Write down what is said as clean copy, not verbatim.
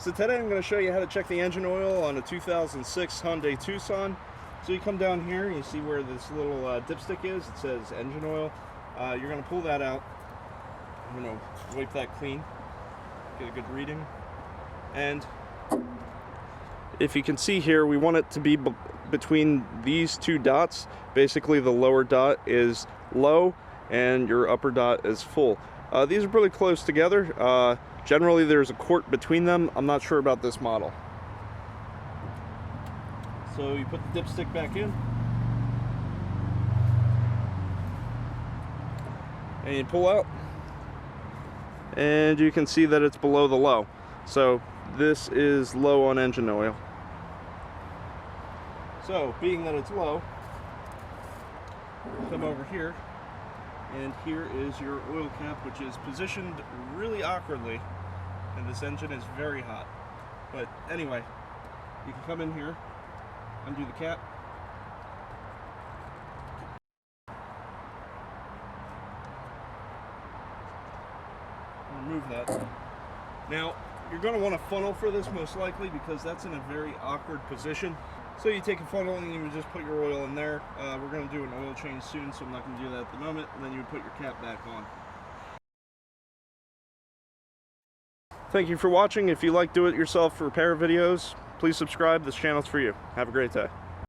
So today I'm going to show you how to check the engine oil on a 2006 Hyundai Tucson. So you come down here and you see where this little dipstick is. It says engine oil. You're going to pull that out. I'm going to wipe that clean, get a good reading. And if you can see here, we want it to be between these two dots. Basically the lower dot is low and your upper dot is full. These are pretty close together. Generally there's a quart between them. I'm not sure about this model. So you put the dipstick back in and you pull out, and you can see that it's below the low. So this is low on engine oil. So being that it's low, come over here, and here is your oil cap, which is positioned really awkwardly, and this engine is very hot. But anyway, you can come in here, undo the cap, remove that. Now you're going to want a funnel for this most likely, because that's in a very awkward position. So you take a funnel and you would just put your oil in there. We're going to do an oil change soon, so I'm not going to do that at the moment. And then you would put your cap back on. Thank you for watching. If you like do-it-yourself repair videos, please subscribe. This channel's for you. Have a great day.